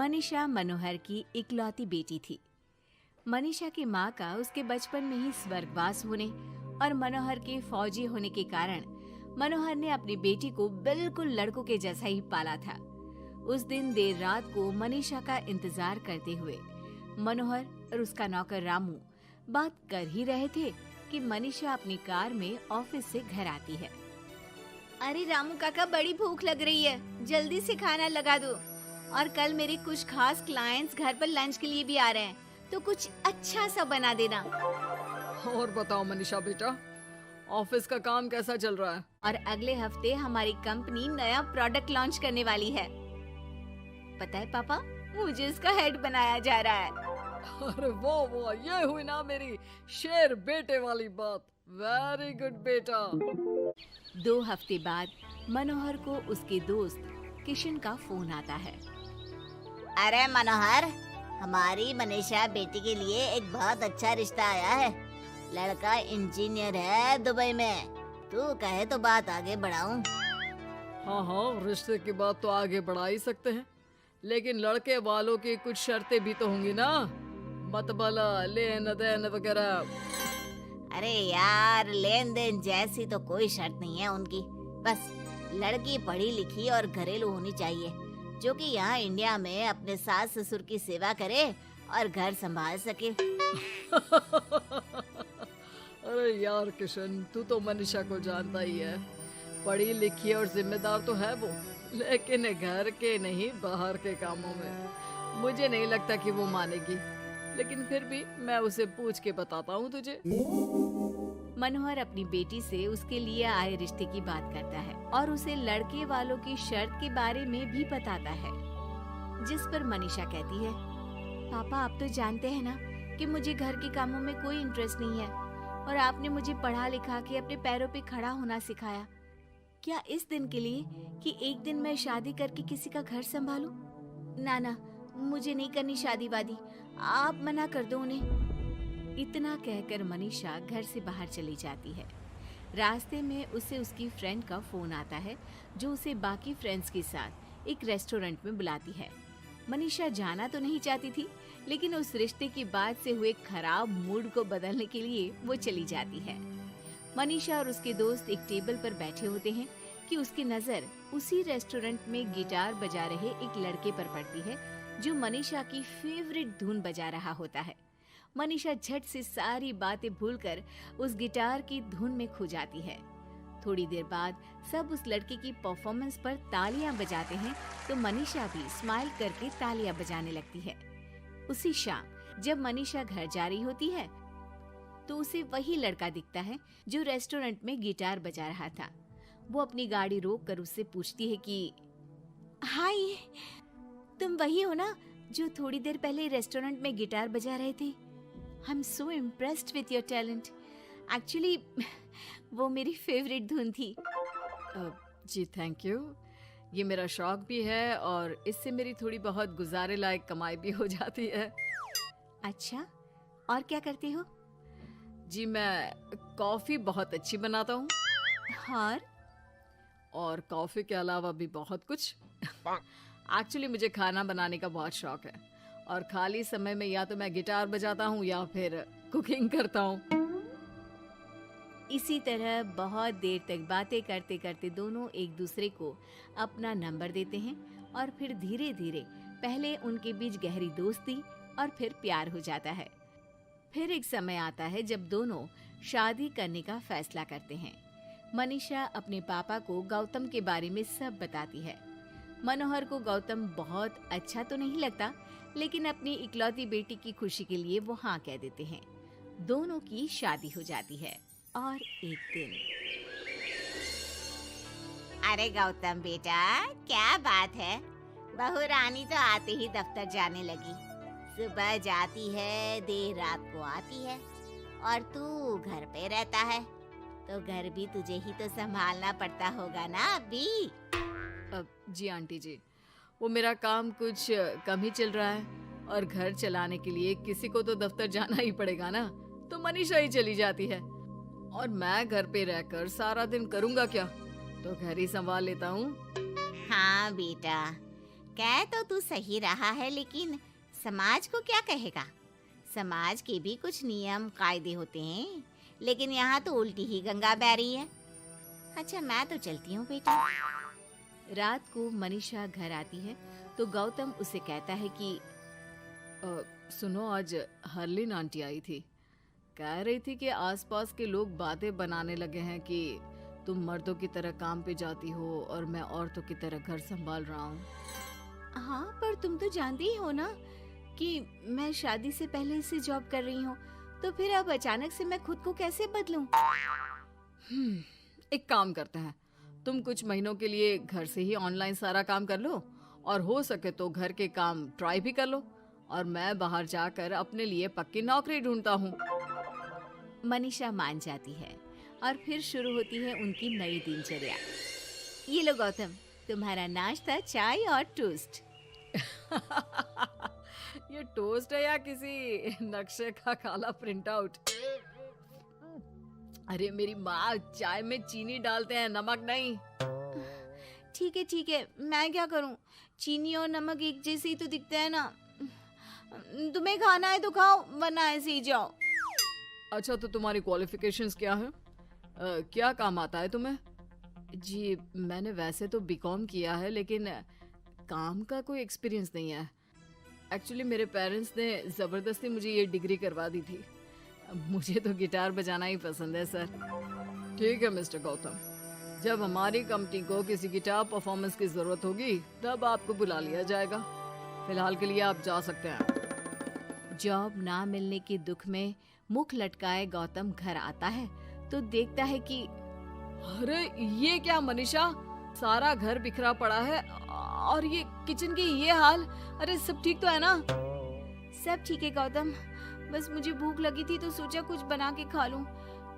मनीषा मनोहर की इकलौती बेटी थी। मनीषा की माँ का उसके बचपन में ही स्वर्गवास होने और मनोहर के फौजी होने के कारण मनोहर ने अपनी बेटी को बिल्कुल लड़कों के जैसा ही पाला था। उस दिन देर रात को मनीषा का इंतजार करते हुए मनोहर और उसका नौकर रामू बात कर ही रहे थे कि मनीषा अपनी कार में ऑफिस से घर आती है। अरे रामू काका, बड़ी भूख लग रही है, जल्दी से खाना लगा दो। और कल मेरे कुछ खास क्लाइंट्स घर पर लंच के लिए भी आ रहे हैं, तो कुछ अच्छा सा बना देना। और बताओ मनीषा बेटा, ऑफिस का काम कैसा चल रहा है? और अगले हफ्ते हमारी कंपनी नया प्रोडक्ट लॉन्च करने वाली है। पता है पापा, मुझे इसका हेड बनाया जा रहा है। अरे वो ये हुई ना मेरी शेर बेटे वाली बात। वेरी गुड बेटा। 2 हफ्ते बाद मनोहर को उसके दोस्त किशन का फोन आता है। अरे मनोहर, हमारी मनीषा बेटी के लिए एक बहुत अच्छा रिश्ता आया है। लड़का इंजीनियर है दुबई में। तू कहे तो बात आगे बढ़ाऊं? हाँ, रिश्ते की बात तो आगे बढ़ा ही सकते हैं, लेकिन लड़के वालों की कुछ शर्तें भी तो होंगी ना, मतबला लेन देन वगैरह। अरे यार, लेन देन जैसी तो कोई शर्त नहीं है उनकी। बस लड़की पढ़ी लिखी और घरेलू होनी चाहिए, जो कि यहाँ इंडिया में अपने सास ससुर की सेवा करे और घर संभाल सके। अरे यार किशन, तू तो मनीषा को जानता ही है, पढ़ी लिखी और जिम्मेदार तो है वो, लेकिन घर के नहीं बाहर के कामों में मुझे नहीं लगता कि वो मानेगी। लेकिन फिर भी मैं उसे पूछ के बताता हूँ तुझे। मनोहर अपनी बेटी से उसके लिए आए रिश्ते की बात करता है और उसे लड़के वालों की शर्त के बारे में भी बताता है, जिस पर मनीषा कहती है, पापा आप तो जानते हैं ना कि मुझे घर के कामों में कोई इंटरेस्ट नहीं है और आपने मुझे पढ़ा लिखा के अपने पैरों पे खड़ा होना सिखाया। क्या इस दिन के लिए कि एक दिन मैं शादी करके किसी का घर संभालूं? ना, मुझे नहीं करनी शादी वादी, आप मना कर दो उन्हें। इतना कहकर मनीषा घर से बाहर चली जाती है। रास्ते में उसे उसकी फ्रेंड का फोन आता है, जो उसे बाकी फ्रेंड्स के साथ एक रेस्टोरेंट में बुलाती है। मनीषा जाना तो नहीं चाहती थी, लेकिन उस रिश्ते की बात से हुए खराब मूड को बदलने के लिए वो चली जाती है। मनीषा और उसके दोस्त एक टेबल पर बैठे होते हैं कि उसकी नजर उसी रेस्टोरेंट में गिटार बजा रहे एक लड़के पर पड़ती है, जो मनीषा की फेवरेट धुन बजा रहा होता है। मनीषा झट से सारी बातें भूलकर उस गिटार की धुन में खो जाती है। थोड़ी देर बाद सब उस लड़के की परफॉर्मेंस पर तालियां बजाते हैं, तो मनीषा भी स्माइल करके तालियां बजाने लगती है। उसी शाम जब मनीषा घर जा रही होती है, तो उसे वही लड़का दिखता है जो रेस्टोरेंट में गिटार बजा रहा था। वो अपनी गाड़ी रोककर उससे पूछती है कि हाय, तुम वही हो ना जो थोड़ी देर पहले रेस्टोरेंट में गिटार बजा रहे थे? I am so impressed with your talent. Actually वो मेरी फेवरेट धुन थी। जी थैंक यू। ये मेरा शौक भी है और इससे मेरी थोड़ी बहुत गुजारे लायक कमाई भी हो जाती है। अच्छा, और क्या करते हो? जी मैं कॉफ़ी बहुत अच्छी बनाता हूँ। और कॉफ़ी के अलावा भी बहुत कुछ। एक्चुअली मुझे खाना बनाने का बहुत शौक है और खाली समय में या तो मैं गिटार बजाता हूँ या फिर कुकिंग करता हूँ। इसी तरह बहुत देर तक बातें करते करते दोनों एक दूसरे को अपना नंबर देते हैं और फिर धीरे धीरे पहले उनके बीच गहरी दोस्ती और फिर प्यार हो जाता है। फिर एक समय आता है जब दोनों शादी करने का फैसला करते हैं। मनीषा अपने पापा को गौतम के बारे में सब बताती है। मनोहर को गौतम बहुत अच्छा तो नहीं लगता, लेकिन अपनी इकलौती बेटी की खुशी के लिए वो हाँ कह देते हैं। दोनों की शादी हो जाती है। और एक दिन, अरे गौतम बेटा, क्या बात है? बहू रानी तो आते ही दफ्तर जाने लगी। सुबह जाती है, देर रात को आती है, और तू घर पे रहता है, तो घर भी तुझे ही तो संभालना पड़ता होगा ना अभी। जी आंटी जी, वो मेरा काम कुछ कम ही चल रहा है और घर चलाने के लिए किसी को तो दफ्तर जाना ही पड़ेगा ना, तो मनीषा ही चली जाती है और मैं घर पे रहकर सारा दिन करूँगा क्या, तो घर ही संभाल लेता हूँ। हाँ बेटा, कह तो तू सही रहा है, लेकिन समाज को क्या कहेगा? समाज के भी कुछ नियम कायदे होते हैं, लेकिन यहाँ तो उल्टी ही गंगा बह रही है। अच्छा, मैं तो चलती हूँ बेटा। रात को मनीषा घर आती है तो गौतम उसे कहता है कि सुनो, आज हरलीन आंटी आई थी। कह रही थी कि आसपास के लोग बातें बनाने लगे हैं कि तुम मर्दों की तरह काम पे जाती हो और मैं औरतों की तरह घर संभाल रहा हूँ। हाँ, पर तुम तो जानती ही हो ना कि मैं शादी से पहले से जॉब कर रही हूँ, तो फिर अब अचानक से मैं खुद को कैसे बदलूं? एक काम करते हैं, तुम कुछ महीनों के लिए घर से ही ऑनलाइन सारा काम कर लो और हो सके तो घर के काम ट्राई भी कर लो, और मैं बाहर जाकर अपने लिए पक्की नौकरी ढूंढता हूँ। मनीषा मान जाती है और फिर शुरू होती है उनकी नई दिनचर्या। ये लो गौतम, तुम्हारा नाश्ता, चाय और टोस्ट। ये टोस्ट है या किसी नक्शे का काला प्रिंट आउट? अरे मेरी माँ चाय में चीनी डालते हैं, नमक नहीं। ठीक है, मैं क्या करूं? चीनी और नमक एक जैसे ही तो दिखते हैं ना। तुम्हें खाना है तो खाओ, वरना ऐसे ही जाओ। अच्छा, तो तुम्हारी क्वालिफिकेशंस क्या है? क्या काम आता है तुम्हें? जी, मैंने वैसे तो बीकॉम किया है, लेकिन काम का कोई एक्सपीरियंस नहीं है। एक्चुअली मेरे पेरेंट्स ने ज़बरदस्ती मुझे ये डिग्री करवा दी थी। मुझे तो गिटार बजाना ही पसंद है सर। ठीक है मिस्टर गौतम, जब हमारी कंपनी को किसी गिटार परफॉर्मेंस की ज़रूरत होगी तब आपको बुला लिया जाएगा। फिलहाल के लिए आप जा सकते हैं। जॉब ना मिलने के दुख में मुख लटकाए गौतम घर आता है तो देखता है कि अरे ये क्या मनीषा, सारा घर बिखरा पड़ा है और ये किचन की ये हाल। अरे सब ठीक तो है ना? सब ठीक है गौतम, बस मुझे भूख लगी थी तो सोचा कुछ बना के खा लूं,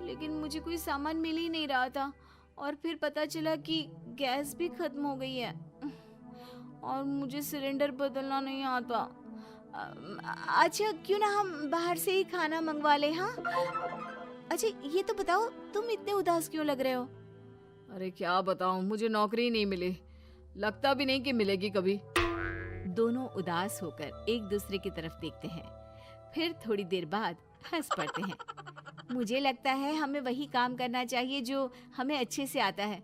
लेकिन मुझे कोई सामान मिल ही नहीं रहा था और फिर पता चला कि गैस भी खत्म हो गई है और मुझे सिलेंडर बदलना नहीं आता। अच्छा, क्यों ना हम बाहर से ही खाना मंगवा ले? हाँ, अच्छा ये तो बताओ, तुम इतने उदास क्यों लग रहे हो? अरे क्या बताऊं, मुझे नौकरी ही नहीं मिली, लगता भी नहीं कि मिलेगी कभी। दोनों उदास होकर एक दूसरे की तरफ देखते हैं, फिर थोड़ी देर बाद हंस पड़ते हैं। मुझे लगता है हमें वही काम करना चाहिए जो हमें अच्छे से आता है,